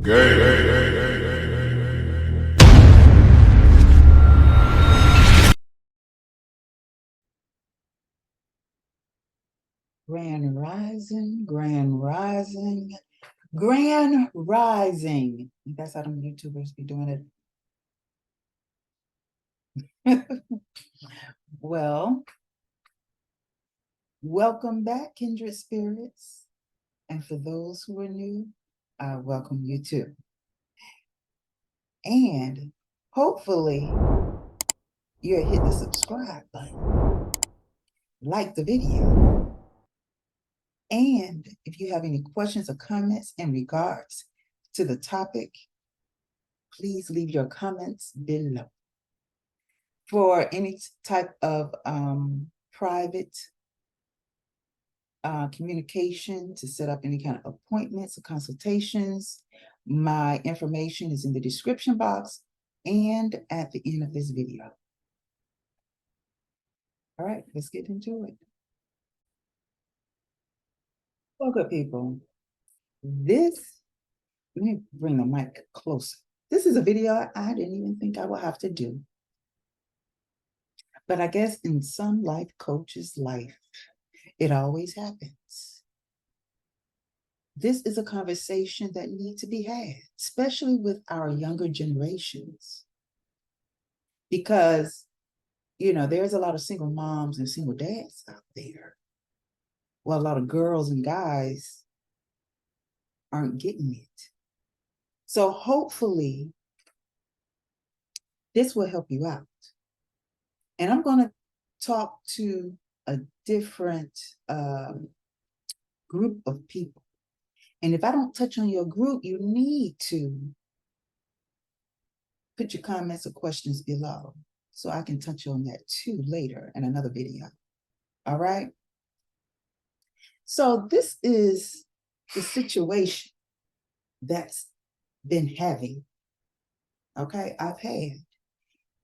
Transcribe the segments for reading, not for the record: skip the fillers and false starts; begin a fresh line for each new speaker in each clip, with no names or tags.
Grand rising, grand rising, grand rising. That's how them YouTubers be doing it. Well, welcome back, kindred spirits. And for those who are new, I welcome you too. And hopefully you'll hit the subscribe button, like the video. And if you have any questions or comments in regards to the topic, please leave your comments below. For any type of private communication, to set up any kind of appointments or consultations, my information is in the description box and at the end of this video. All right, let's get into it. Well, good people, let me bring the mic closer. This is a video I didn't even think I would have to do. But I guess in some life coach's life, it always happens. This is a conversation that needs to be had, especially with our younger generations. Because, you know, there's a lot of single moms and single dads out there. Well, a lot of girls and guys aren't getting it. So hopefully, this will help you out. And I'm going to talk to a different group of people. And if I don't touch on your group, you need to put your comments or questions below so I can touch on that too later in another video. All right? So this is the situation that's been having. Okay, I've had.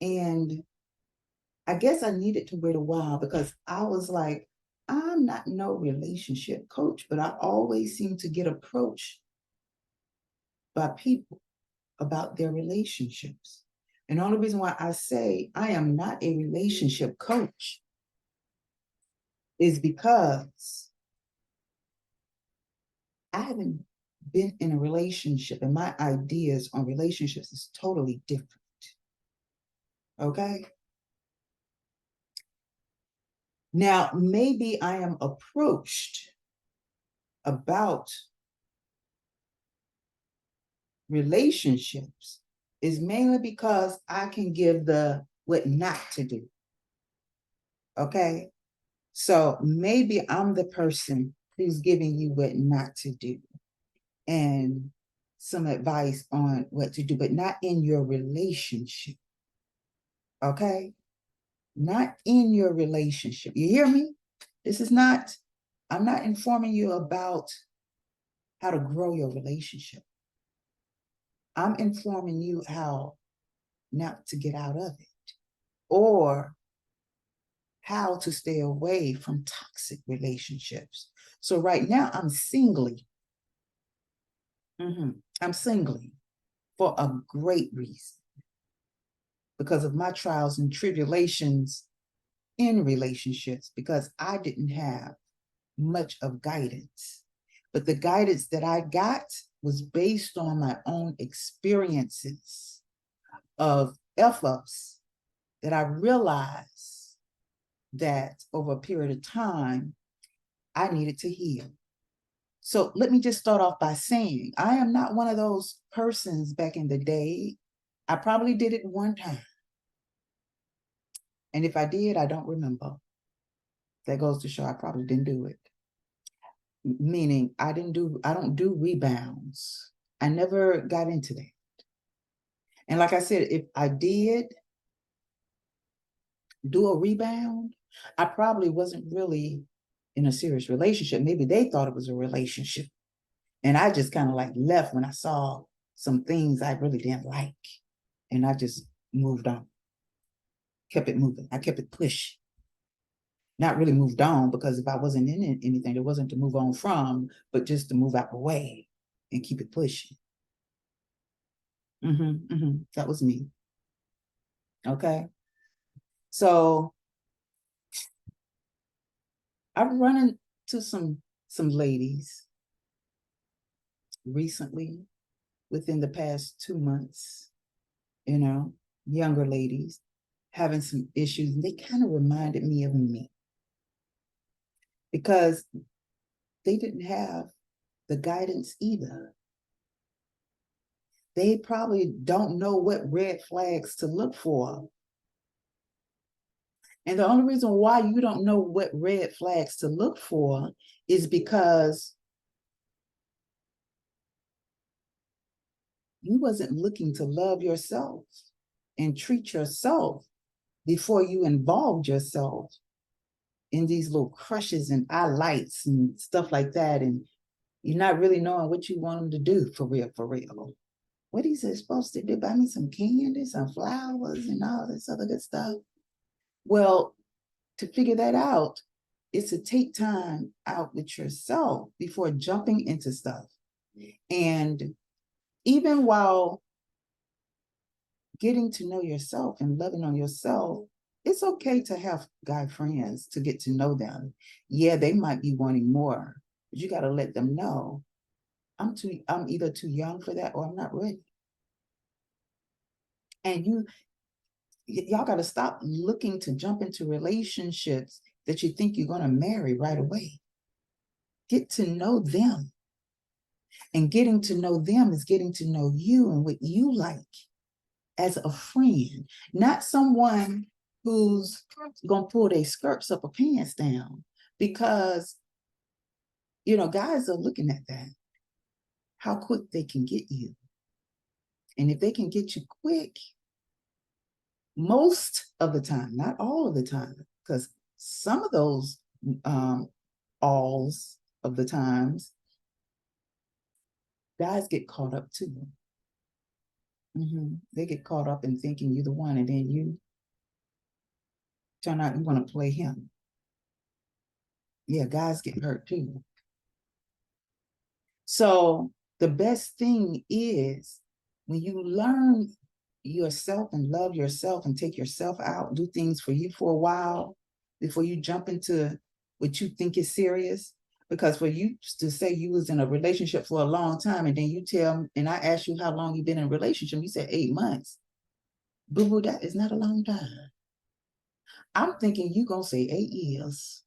And I guess I needed to wait a while because I was like, I'm not no relationship coach, but I always seem to get approached by people about their relationships. And the only reason why I say I am not a relationship coach is because I haven't been in a relationship and my ideas on relationships is totally different. Okay? Now, maybe I am approached about relationships is mainly because I can give the what not to do. Okay? So maybe I'm the person who's giving you what not to do and some advice on what to do, but not in your relationship. Okay? Not in your relationship. You hear me? I'm not informing you about how to grow your relationship. I'm informing you how not to get out of it or how to stay away from toxic relationships. So right now I'm singly. I'm singly for a great reason. Because of my trials and tribulations in relationships, because I didn't have much of guidance. But the guidance that I got was based on my own experiences of F-ups that I realized that over a period of time, I needed to heal. So let me just start off by saying, I am not one of those persons back in the day. I probably did it one time. And if I did, I don't remember. That goes to show I probably didn't do it. Meaning I don't do rebounds. I never got into that. And like I said, if I did do a rebound, I probably wasn't really in a serious relationship. Maybe they thought it was a relationship. And I just kind of like left when I saw some things I really didn't like. And I just moved on. Kept it moving. I kept it pushing. Not really moved on, because if I wasn't in anything, it wasn't to move on from, but just to move out the way and keep it pushing. That was me. Okay. So I've run into some ladies recently within the past 2 months, you know, younger ladies having some issues. And they kind of reminded me of me because they didn't have the guidance either. They probably don't know what red flags to look for. And the only reason why you don't know what red flags to look for is because you wasn't looking to love yourself and treat yourself before you involved yourself in these little crushes and eye lights and stuff like that. And you're not really knowing what you want them to do for real, for real. What is it supposed to do? Buy me some candy, some flowers, and all this other good stuff. Well, to figure that out is to take time out with yourself before jumping into stuff. And even while getting to know yourself and loving on yourself, it's okay to have guy friends to get to know them. Yeah, they might be wanting more, but you got to let them know I'm either too young for that or I'm not ready. And y'all got to stop looking to jump into relationships that you think you're going to marry right away. Get to know them. And getting to know them is getting to know you and what you like as a friend, not someone who's going to pull their skirts up or pants down, because, guys are looking at that, how quick they can get you. And if they can get you quick, most of the time, not all of the time, because some of those alls of the times, guys get caught up too. They get caught up in thinking you're the one, and then you turn out you want to play him. Yeah, guys get hurt too. So the best thing is when you learn yourself and love yourself and take yourself out, do things for you for a while before you jump into what you think is serious. Because for you to say you was in a relationship for a long time, and then you tell, and I asked you how long you've been in a relationship, you said 8 months. Boo-boo, that is not a long time. I'm thinking you gonna say 8 years.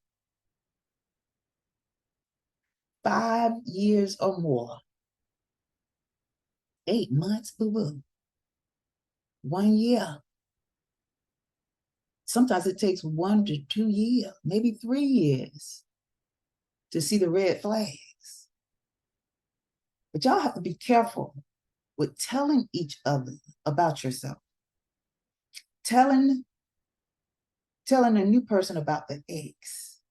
5 years or more. 8 months, boo-boo. 1 year. Sometimes it takes 1 to 2 years, maybe 3 years to see the red flags. But y'all have to be careful with telling each other about yourself. Telling a new person about the ex.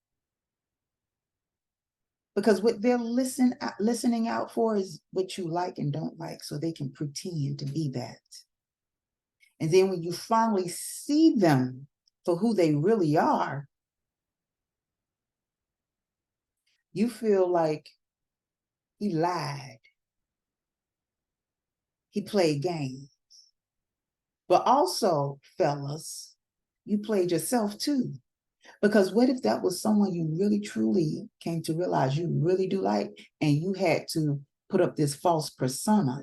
Because what they're listening out for is what you like and don't like, so they can pretend to be that. And then when you finally see them for who they really are, you feel like he lied. He played games. But also, fellas, you played yourself too. Because what if that was someone you really truly came to realize you really do like, and you had to put up this false persona,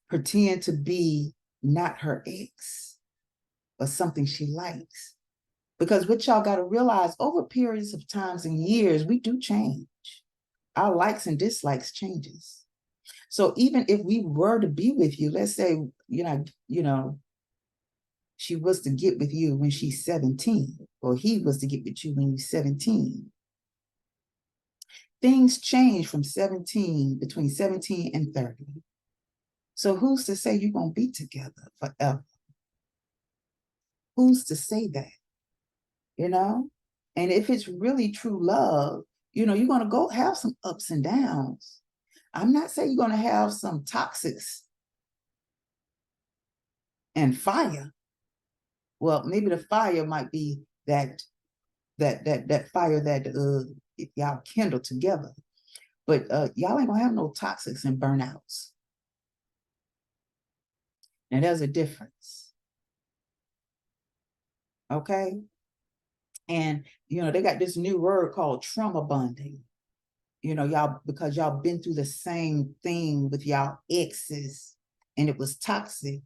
pretend to be not her ex, but something she likes? Because what y'all got to realize, over periods of times and years, we do change. Our likes and dislikes changes. So even if we were to be with you, let's say, she was to get with you when she's 17, or he was to get with you when he's 17. Things change from between 17 and 30. So who's to say you're going to be together forever? Who's to say that? And if it's really true love, you're going to go have some ups and downs. I'm not saying you're going to have some toxics and fire. Well, maybe the fire might be that fire that y'all kindle together. But y'all ain't gonna have no toxics and burnouts. And there's a difference. Okay. And, they got this new word called trauma bonding. Y'all, because y'all been through the same thing with y'all exes and it was toxic.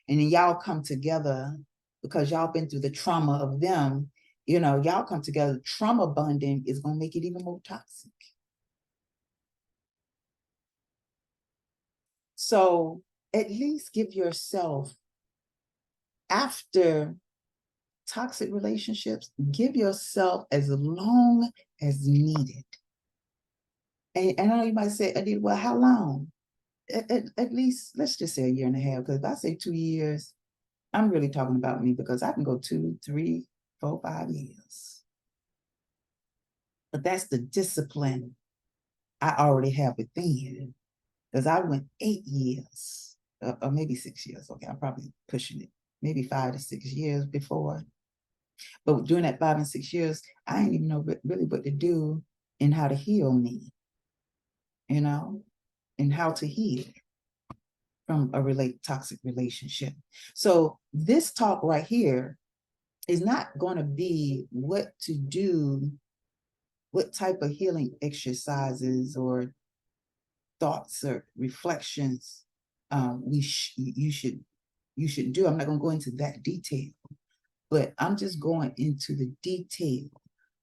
And then y'all come together because y'all been through the trauma of them. Y'all come together. Trauma bonding is going to make it even more toxic. So at least give yourself, after toxic relationships, give yourself as long as needed. And I know you might say, Anita, well, how long? At least, let's just say a year and a half, because if I say 2 years, I'm really talking about me, because I can go 2, 3, 4, 5 years. But that's the discipline I already have within, because I went 8 years, or maybe 6 years. Okay, I'm probably pushing it, maybe 5 to 6 years before. But during that 5 and 6 years, I didn't even know really what to do and how to heal me, and how to heal from a toxic relationship. So this talk right here is not going to be what to do, what type of healing exercises or thoughts or reflections you should do. I'm not going to go into that detail, but I'm just going into the detail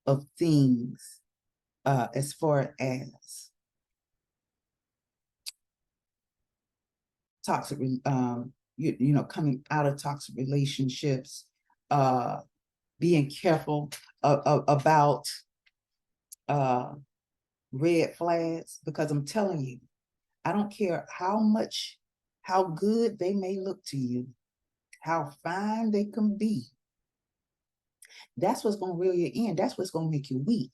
of things as far as toxic, coming out of toxic relationships, being careful about red flags, because I'm telling you, I don't care how good they may look to you, how fine they can be. That's what's going to reel you in. That's what's going to make you weak.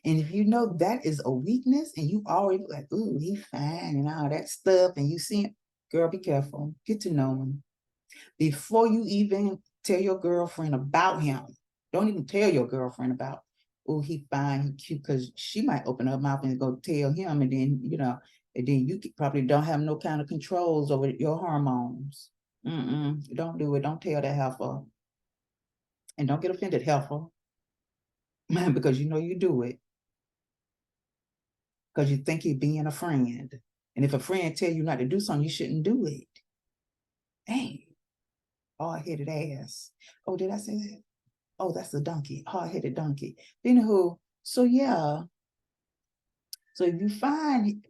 And if you know that is a weakness and you already like, ooh, he fine and all that stuff, and you see him, girl, be careful. Get to know him. Before you even tell your girlfriend about him, don't even tell your girlfriend about, oh, he fine, he cute, because she might open her mouth and go tell him, and then, and then you probably don't have no kind of controls over your hormones. Don't do it. Don't tell that heifer. And don't get offended, heifer, because you do it. Because you think you're being a friend. And if a friend tell you not to do something, you shouldn't do it. Dang, hard-headed ass. Oh, did I say that? Oh, that's a donkey, hard-headed donkey. Anywho, so yeah. So if you find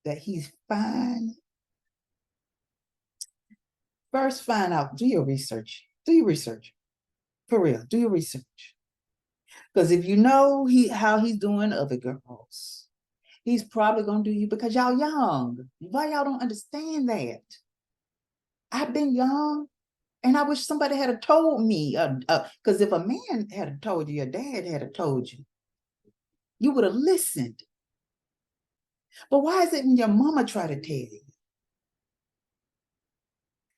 that he's fine, first find out, do your research. Do your research. For real, do your research. Because if you know how he's doing other girls, he's probably gonna do you, because y'all young. Why y'all don't understand that? I've been young, and I wish somebody had told me. Because if a man had told you, your dad had told you, you would have listened. But why is it when your mama try to tell you,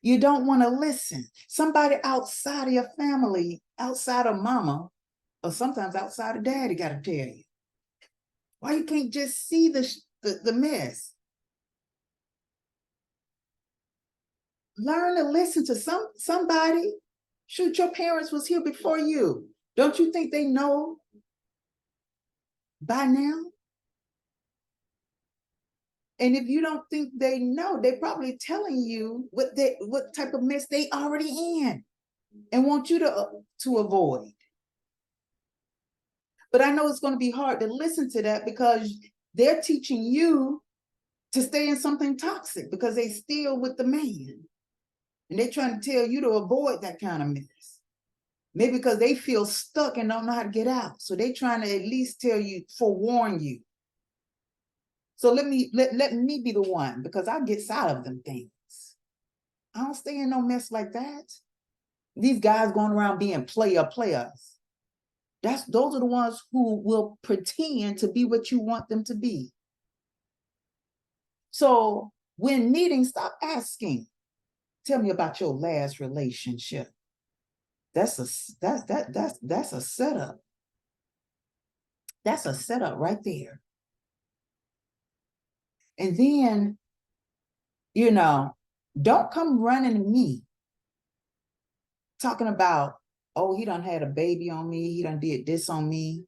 you don't want to listen? Somebody outside of your family, outside of mama, or sometimes outside of daddy, got to tell you. Why you can't just see the mess? Learn to listen to somebody. Shoot, your parents was here before you. Don't you think they know by now? And if you don't think they know, they're probably telling you what type of mess they already in and want you to avoid. But I know it's going to be hard to listen to that, because they're teaching you to stay in something toxic, because they still with the man. And they're trying to tell you to avoid that kind of mess. Maybe because they feel stuck and don't know how to get out. So they're trying to at least tell you, forewarn you. So let me be the one, because I get out of them things. I don't stay in no mess like that. These guys going around being players. Those are the ones who will pretend to be what you want them to be. So when meeting, stop asking, tell me about your last relationship. That's a setup. That's a setup right there. And then, Don't come running to me talking about, oh, he done had a baby on me, he done did this on me,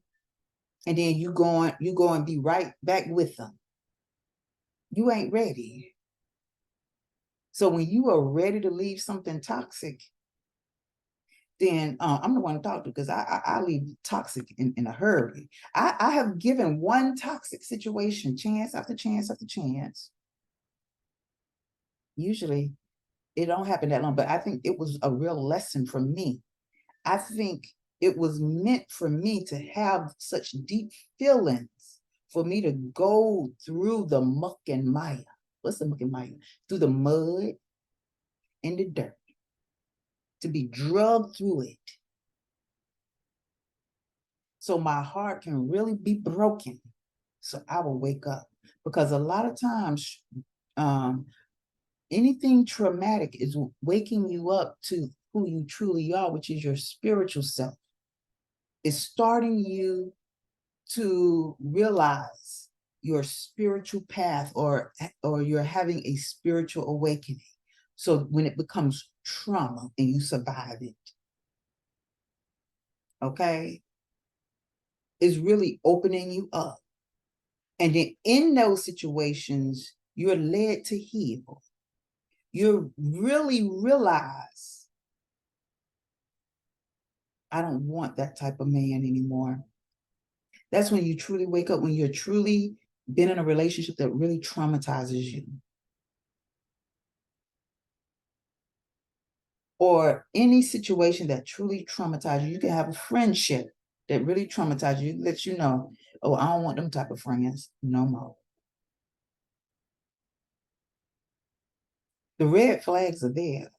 and then you go and be right back with them. You ain't ready. So when you are ready to leave something toxic, then I'm the one to talk to, because I leave toxic in a hurry. I have given one toxic situation chance after chance after chance. Usually it don't happen that long, but I think it was a real lesson for me. I think it was meant for me to have such deep feelings, for me to go through the muck and mire. What's the muck and mire? Through the mud and the dirt, to be drugged through it, so my heart can really be broken, so I will wake up. Because a lot of times, anything traumatic is waking you up to who you truly are, which is your spiritual self. It's starting you to realize your spiritual path, or you're having a spiritual awakening. So when it becomes trauma and you survive it, okay, it's really opening you up. And then in those situations, you're led to heal. You really realize, I don't want that type of man anymore. That's when you truly wake up, when you're truly been in a relationship that really traumatizes you. Or any situation that truly traumatizes you. You can have a friendship that really traumatizes you, lets you know, oh, I don't want them type of friends no more. The red flags are there.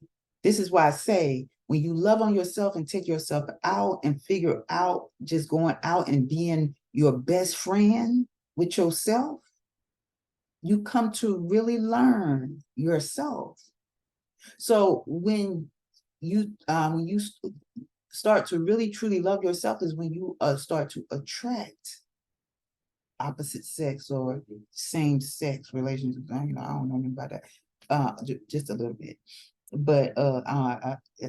This is why I say, when you love on yourself and take yourself out and figure out, just going out and being your best friend with yourself, you come to really learn yourself. So when you start to really truly love yourself, is when you start to attract opposite sex or same sex relationships. I don't know anything about that, just a little bit. But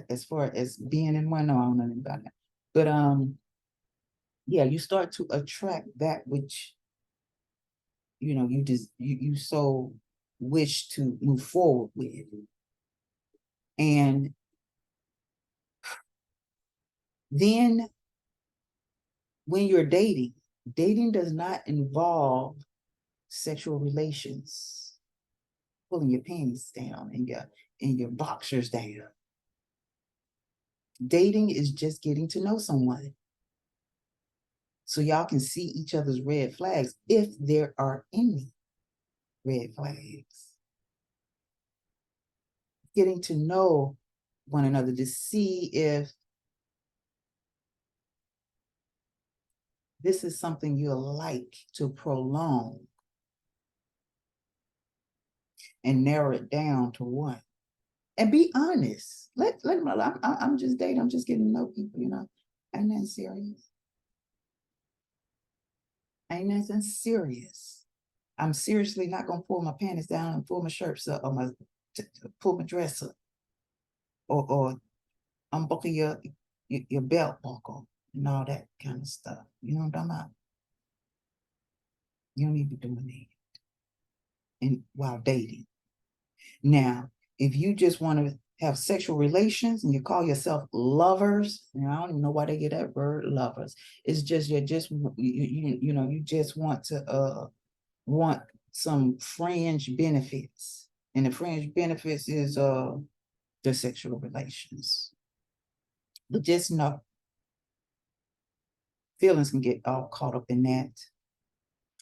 as far as being in one, no, I don't know anything about that. But yeah, you start to attract that which you so wish to move forward with. And then when you're dating does not involve sexual relations, pulling your panties down and your boxers down. Dating is just getting to know someone, so y'all can see each other's red flags, if there are any red flags. Getting to know one another to see if this is something you'll like to prolong, and narrow it down to one. And be honest. Let them know, I'm just dating. I'm just getting to know people. Ain't nothing serious. Ain't nothing serious. I'm seriously not gonna pull my panties down and pull my shirts up, or pull my dress up, or unbuckle your belt buckle and all that kind of stuff. You know what I'm talking about? You don't need to be doing that while dating. Now, if you just want to have sexual relations and you call yourself lovers, I don't even know why they get that word lovers. It's just you just want to want some fringe benefits, and the fringe benefits is the sexual relations. But just know, feelings can get all caught up in that,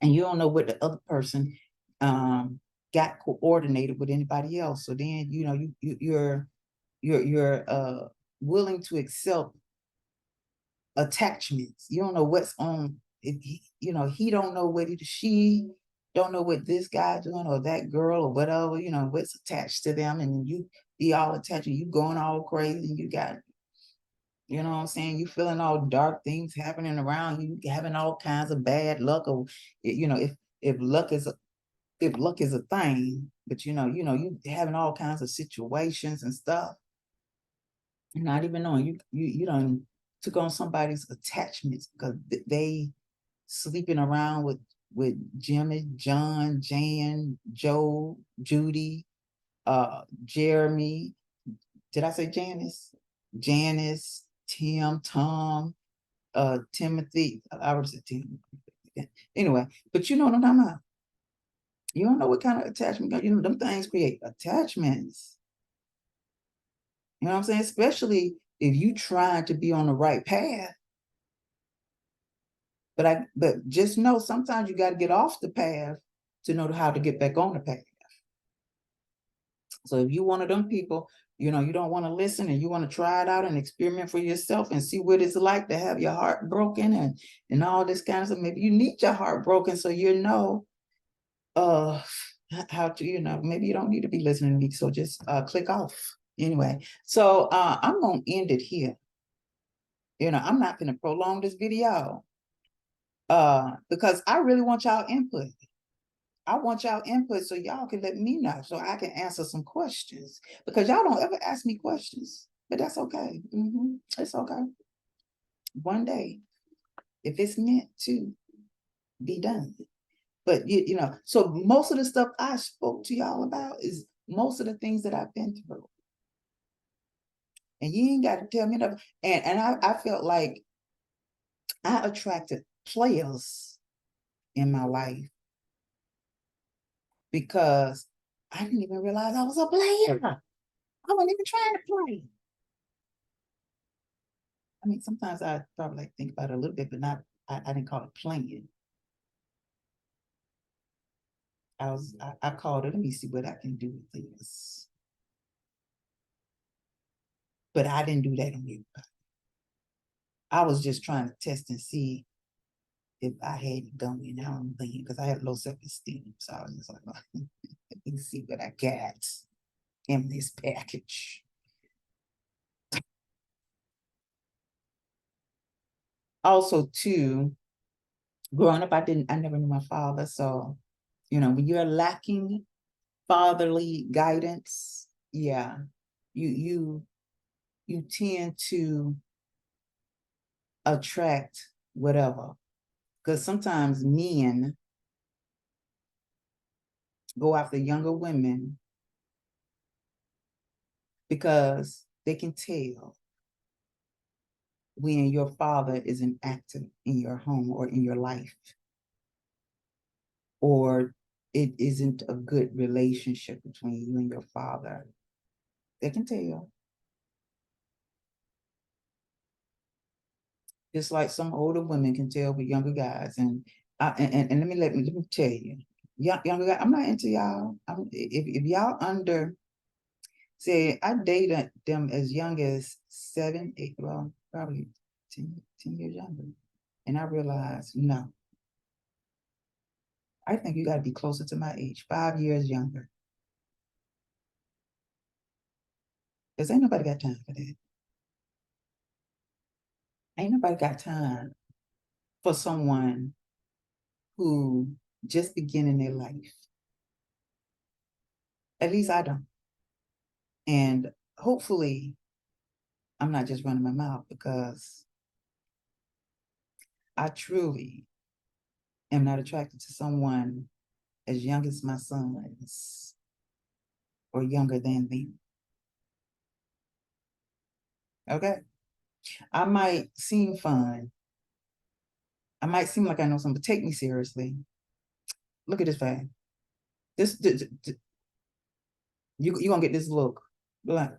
and you don't know what the other person got coordinated with anybody else. So then you're willing to accept attachments. You don't know what's on. He don't know what she don't know what this guy doing, or that girl, or whatever. What's attached to them, and you be all attached, and you going all crazy. You got, what I'm saying, you feeling all dark things happening around you, having all kinds of bad luck, or if luck is if luck is a thing, but you having all kinds of situations and stuff, not even knowing you done took on somebody's attachments because they sleeping around with Jimmy, John, Jan, Joe, Judy, Jeremy. Did I say Janice? Janice, Tim, Tom, Timothy. I already said Tim. Anyway, but you know what I'm talking about. You don't know what kind of attachment, them things create attachments. You know what I'm saying? Especially if you try to be on the right path. But just know sometimes you got to get off the path to know how to get back on the path. So if you one of them people, you don't want to listen and you want to try it out and experiment for yourself and see what it's like to have your heart broken and all this kind of stuff. Maybe you need your heart broken so how to, maybe you don't need to be listening to me. So just click off. Anyway, so I'm gonna end it here. I'm not gonna prolong this video because I really want y'all input. I want y'all input so y'all can let me know so I can answer some questions because y'all don't ever ask me questions, but that's okay. It's okay. One day, if it's meant to be done. But so most of the stuff I spoke to y'all about is most of the things that I've been through. And you ain't got to tell me nothing. And I felt like I attracted players in my life because I didn't even realize I was a player. I wasn't even trying to play. I mean, sometimes I probably think about it a little bit, but I didn't call it playing. I called it, let me see what I can do with this. But I didn't do that on everybody. I was just trying to test and see if I had it going on then, because I had low self-esteem. So I was just like, let me see what I got in this package. Also, too, growing up, I never knew my father. So, when you're lacking fatherly guidance, yeah, you tend to attract whatever. Because sometimes men go after younger women because they can tell when your father isn't active in your home or in your life, or it isn't a good relationship between you and your father. They can tell. Just like some older women can tell with younger guys. And let me tell you, younger guys, I'm not into y'all. If y'all under, say, I dated them as young as 7, 8, well, probably 10 years younger. And I realized, no, I think you got to be closer to my age, 5 years younger. Because ain't nobody got time for that. Ain't nobody got time for someone who just beginning their life. At least I don't. And hopefully I'm not just running my mouth, because I truly am not attracted to someone as young as my sons or younger than them. Okay? I might seem fun. I might seem like I know something, but take me seriously. Look at this fan. You gonna get this look. Like,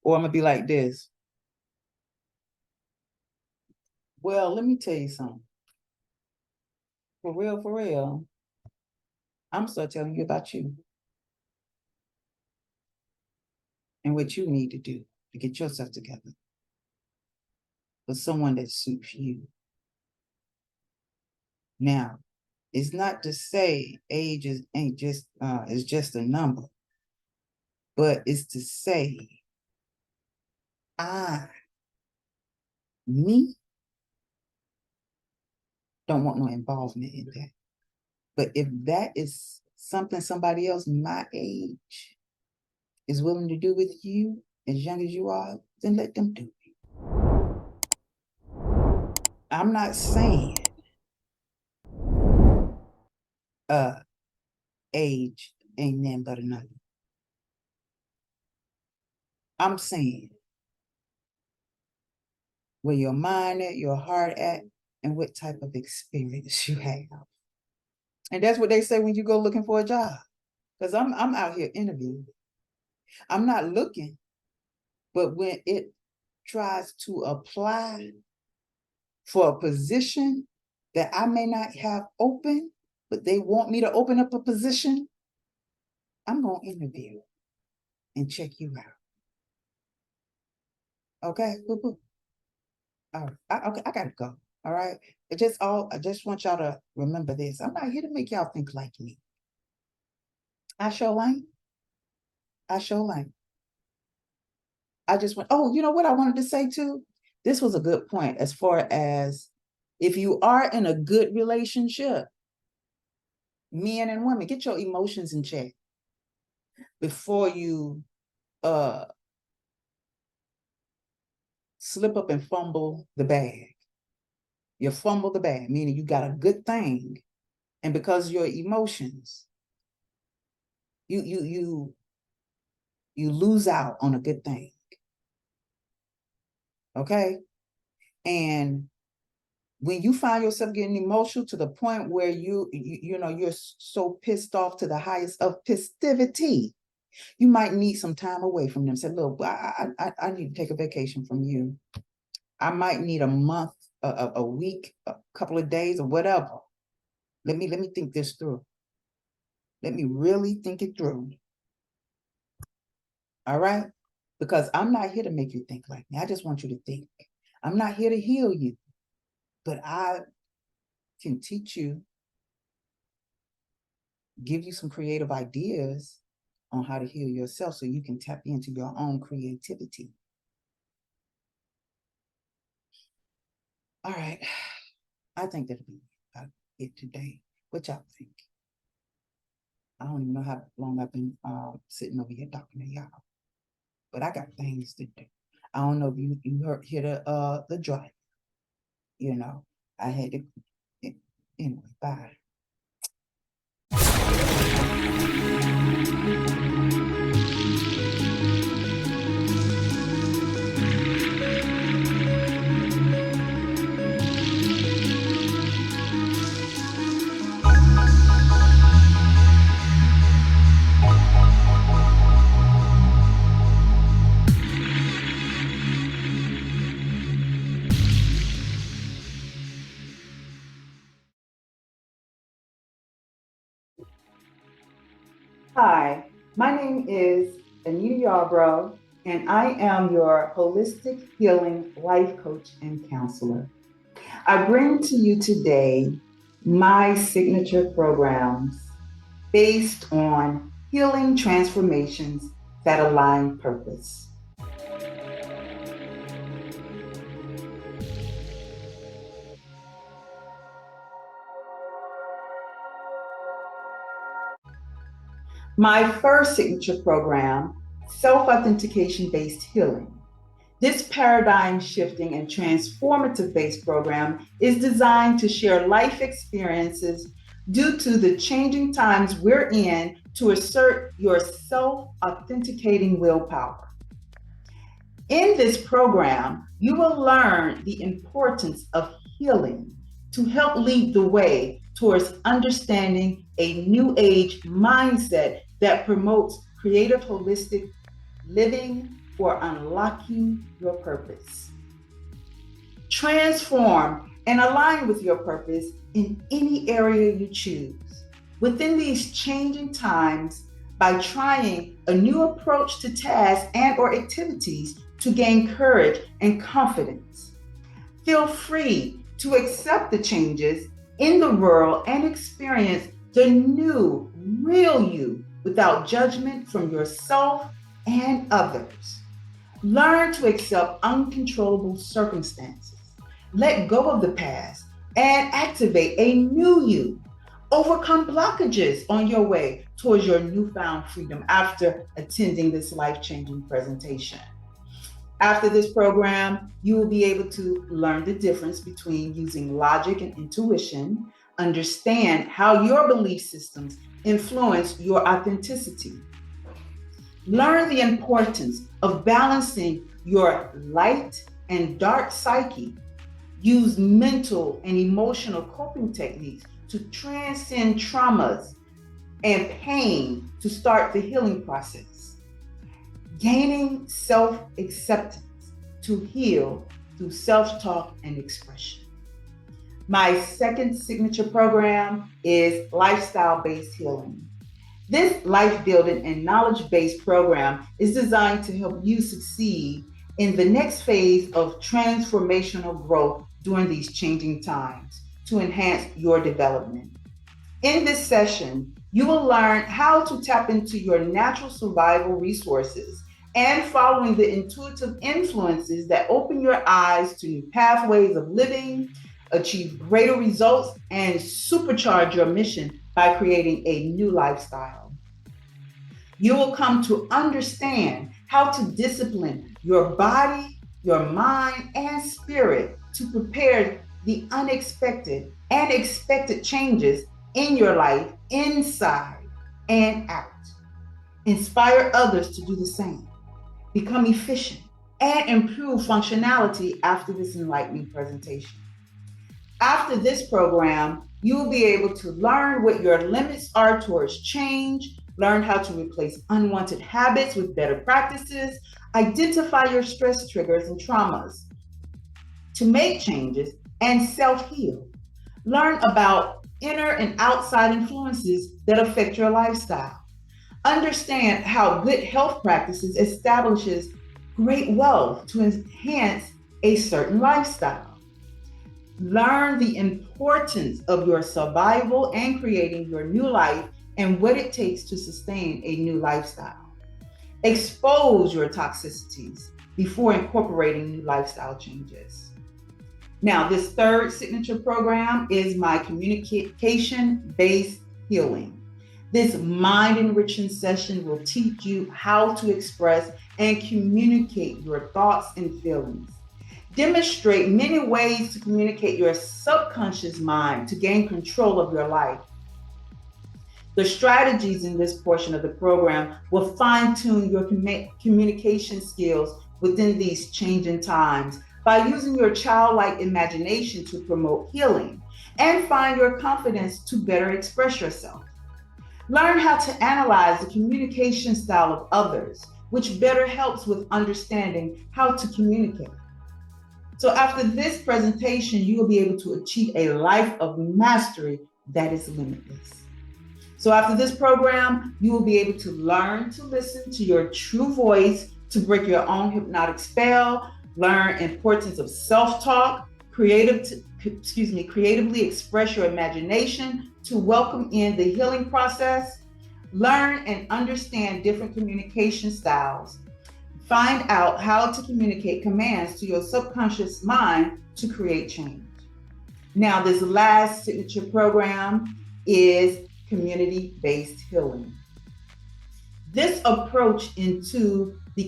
or I'm gonna be like this. Well, let me tell you something. For real, I'm start telling you about you and what you need to do to get yourself together for someone that suits you. Now, it's not to say age is just a number, but it's to say me Don't want no involvement in that. But if that is something somebody else my age is willing to do with you, as young as you are, then let them do it. I'm not saying age ain't nothing but a number. I'm saying where your mind at, your heart at, and what type of experience you have. And that's what they say when you go looking for a job. Because I'm out here interviewing. I'm not looking, but when it tries to apply for a position that I may not have open, but they want me to open up a position, I'm going to interview and check you out. Okay? Boo-boo. All right. Okay, I gotta go. All right. I just want y'all to remember this. I'm not here to make y'all think like me. I sure ain't. I sure ain't. I just went, oh, you know what I wanted to say too? This was a good point as far as if you are in a good relationship, men and women, get your emotions in check before you slip up and fumble the bag. You fumble the bag, meaning you got a good thing, and because of your emotions, you lose out on a good thing. Okay? And when you find yourself getting emotional to the point where you're so pissed off to the highest of festivity, you might need some time away from them. Say, look, I need to take a vacation from you. I might need a month, a week, a couple of days, or whatever. Let me think this through. Let me really think it through. All right? Because I'm not here to make you think like me. I just want you to think. I'm not here to heal you, but I can teach you, give you some creative ideas on how to heal yourself so you can tap into your own creativity. All right. I think that'll be about it today. What y'all think? I don't even know how long I've been sitting over here talking to y'all, but I got things to do. I don't know if you hear the drive. You know, I had to, anyway, bye. Hi, my name is AnitaYarbrough, and I am your holistic healing life coach and counselor. I bring to you today my signature programs based on healing transformations that align purpose. My first signature program, self-authentication based healing. This paradigm shifting and transformative based program is designed to share life experiences due to the changing times we're in to assert your self authenticating willpower. In this program, you will learn the importance of healing to help lead the way towards understanding a new age mindset that promotes creative holistic living for unlocking your purpose. Transform and align with your purpose in any area you choose. Within these changing times, by trying a new approach to tasks and or activities to gain courage and confidence. Feel free to accept the changes in the world and experience the new, real you without judgment from yourself and others. Learn to accept uncontrollable circumstances. Let go of the past and activate a new you. Overcome blockages on your way towards your newfound freedom after attending this life-changing presentation. After this program, you will be able to learn the difference between using logic and intuition, understand how your belief systems influence your authenticity. Learn the importance of balancing your light and dark psyche. Use mental and emotional coping techniques to transcend traumas and pain to start the healing process. Gaining self-acceptance to heal through self-talk and expression. My second signature program is lifestyle-based healing. This life-building and knowledge-based program is designed to help you succeed in the next phase of transformational growth during these changing times to enhance your development. In this session, you will learn how to tap into your natural survival resources and following the intuitive influences that open your eyes to new pathways of living, achieve greater results, and supercharge your mission by creating a new lifestyle. You will come to understand how to discipline your body, your mind, and spirit to prepare the unexpected and expected changes in your life, inside and out. Inspire others to do the same. Become efficient and improve functionality after this enlightening presentation. After this program, you will be able to learn what your limits are towards change, learn how to replace unwanted habits with better practices, identify your stress triggers and traumas, to make changes and self-heal. Learn about inner and outside influences that affect your lifestyle. Understand how good health practices establishes great wealth to enhance a certain lifestyle. Learn the importance of your survival and creating your new life and what it takes to sustain a new lifestyle. Expose your toxicities before incorporating new lifestyle changes. Now, this third signature program is my communication-based healing. This mind-enriching session will teach you how to express and communicate your thoughts and feelings. Demonstrate many ways to communicate your subconscious mind to gain control of your life. The strategies in this portion of the program will fine-tune your communication skills within these changing times by using your childlike imagination to promote healing and find your confidence to better express yourself. Learn how to analyze the communication style of others, which better helps with understanding how to communicate. So after this presentation, you will be able to achieve a life of mastery that is limitless. So after this program, you will be able to learn to listen to your true voice to break your own hypnotic spell, learn importance of self-talk, creatively express your imagination to welcome in the healing process, learn and understand different communication styles, find out how to communicate commands to your subconscious mind to create change. Now, this last signature program is community-based healing. This approach into the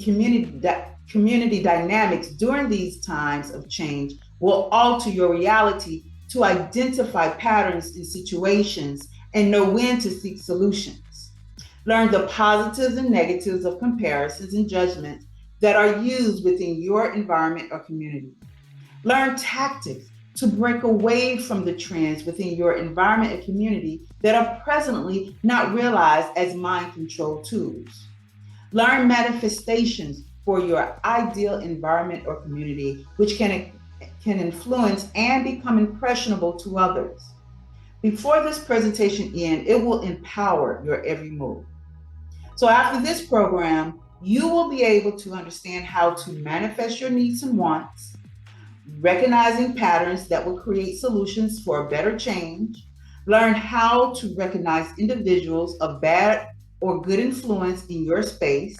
community dynamics during these times of change will alter your reality to identify patterns in situations and know when to seek solutions. Learn the positives and negatives of comparisons and judgments that are used within your environment or community. Learn tactics to break away from the trends within your environment and community that are presently not realized as mind control tools. Learn manifestations for your ideal environment or community, which can influence and become impressionable to others. Before this presentation ends, it will empower your every move. So after this program, you will be able to understand how to manifest your needs and wants, recognizing patterns that will create solutions for a better change, learn how to recognize individuals of bad or good influence in your space,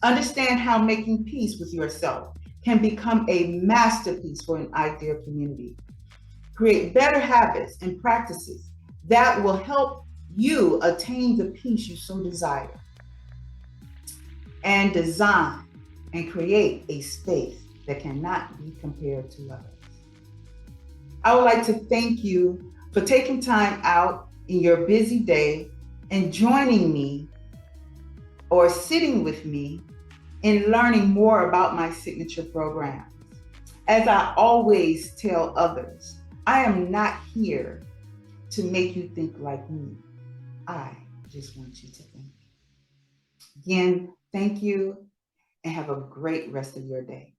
understand how making peace with yourself can become a masterpiece for an ideal community. create better habits and practices that will help you attain the peace you so desire, and design and create a space that cannot be compared to others. I would like to thank you for taking time out in your busy day and joining me or sitting with me in learning more about my signature programs. As I always tell others, I am not here to make you think like me. I just want you to think. Again, thank you and have a great rest of your day.